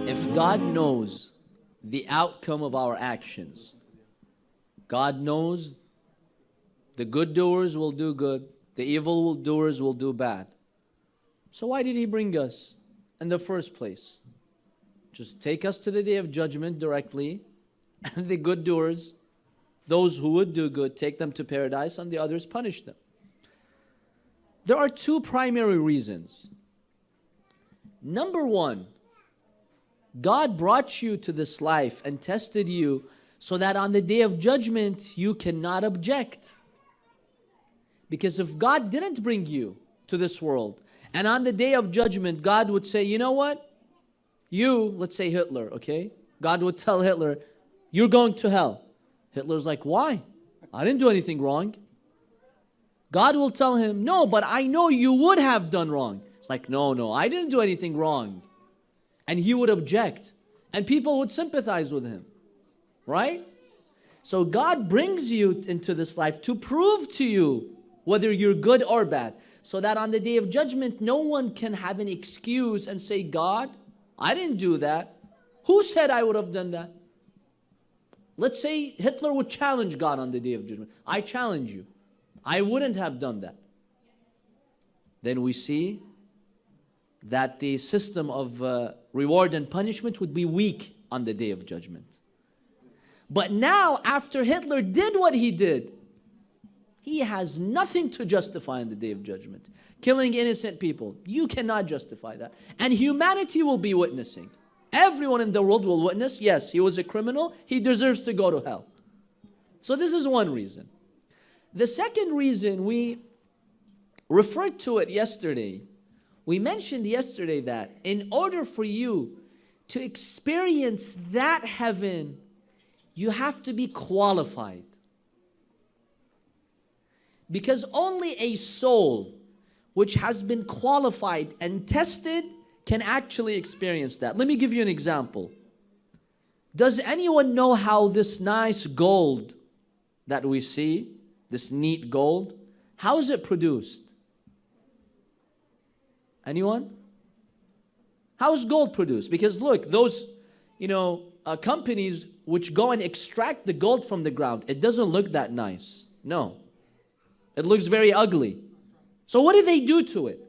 If God knows the outcome of our actions, God knows the good doers will do good, the evil doers will do bad. So why did He bring us in the first place? Just take us to the day of judgment directly, and the good doers, those who would do good, take them to paradise, and the others punish them. There are two primary reasons. Number one, God brought you to this life and tested you so that on the day of judgment you cannot object. Because if God didn't bring you to this world, and on the day of judgment God would say, you know what? You, let's say Hitler, okay? God would tell Hitler, you're going to hell. Hitler's like, why? I didn't do anything wrong. God will tell him, no, but I know you would have done wrong. It's like, no, I didn't do anything wrong. And he would object. And people would sympathize with him. Right? So God brings you into this life to prove to you whether you're good or bad. So that on the day of judgment, no one can have an excuse and say, God, I didn't do that. Who said I would have done that? Let's say Hitler would challenge God on the day of judgment. I challenge you. I wouldn't have done that. Then we see that the system of reward and punishment would be weak on the day of judgment. But now, after Hitler did what he did, he has nothing to justify on the day of judgment. Killing innocent people, you cannot justify that. And humanity will be witnessing. Everyone in the world will witness, yes, he was a criminal, he deserves to go to hell. So this is one reason. The second reason, we referred to it yesterday. We mentioned yesterday that in order for you to experience that heaven, you have to be qualified. Because only a soul which has been qualified and tested can actually experience that. Let me give you an example. Does anyone know how this nice gold that we see, this neat gold, how is it produced? Anyone? How is gold produced? Because look, those, companies which go and extract the gold from the ground, it doesn't look that nice. No. It looks very ugly. So what do they do to it?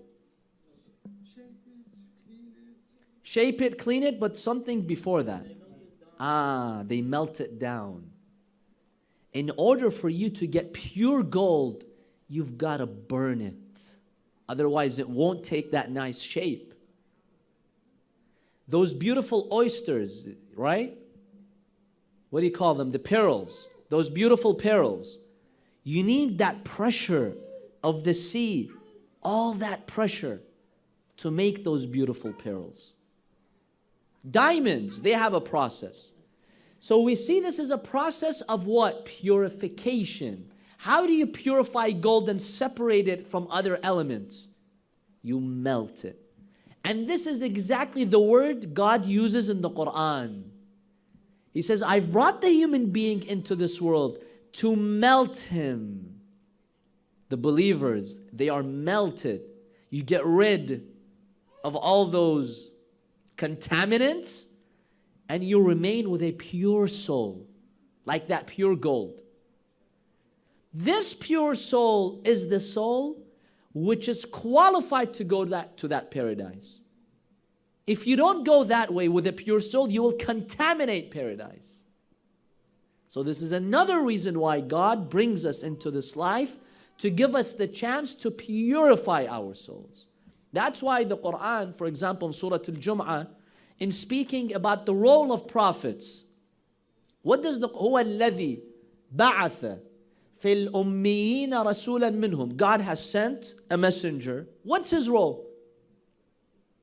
Shape it, clean it, but something before that. They melt it down. In order for you to get pure gold, you've got to burn it. Otherwise, it won't take that nice shape. Those beautiful oysters, right? What do you call them? The pearls. Those beautiful pearls. You need that pressure of the sea, all that pressure to make those beautiful pearls. Diamonds, they have a process. So we see this as a process of what? Purification. How do you purify gold and separate it from other elements? You melt it. And this is exactly the word God uses in the Quran. He says, I've brought the human being into this world to melt him. The believers, they are melted. You get rid of all those contaminants, and you remain with a pure soul, like that pure gold. This pure soul is the soul which is qualified to go to that paradise. If you don't go that way with a pure soul, you will contaminate paradise. So this is another reason why God brings us into this life, to give us the chance to purify our souls. That's why the Quran, for example, in Surah Al-Jum'ah, in speaking about the role of prophets, what does the هو الذي بعث في الأميين رسولا منهم? God has sent a messenger. What's his role?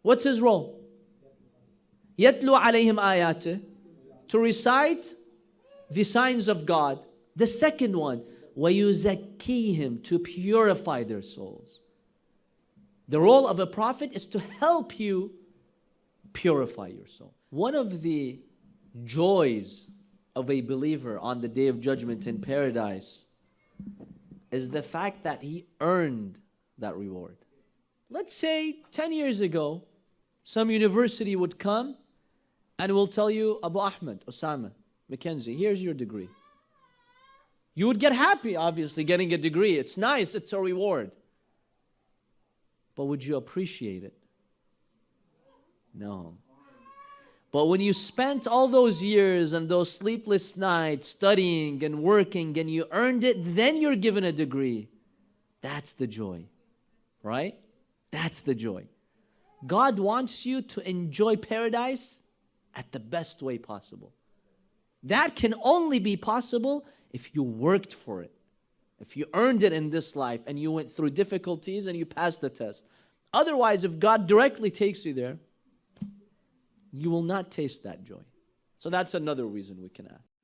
What's his role? يتلو عليهم آياته, to recite the signs of God. The second one, وَيُزَكِّيهِمْ, to purify their souls. The role of a prophet is to help you purify your soul. One of the joys of a believer on the day of judgment in paradise is the fact that he earned that reward. Let's say 10 years ago, some university would come And we'll tell you, Abu Ahmed, Osama, Mackenzie, here's your degree. You would get happy, obviously, getting a degree. It's nice, it's a reward. But would you appreciate it? No. But when you spent all those years and those sleepless nights studying and working and you earned it, then you're given a degree. That's the joy, right? That's the joy. God wants you to enjoy paradise at the best way possible. That can only be possible if you worked for it. If you earned it in this life and you went through difficulties and you passed the test. Otherwise, if God directly takes you there, you will not taste that joy. So that's another reason we can ask.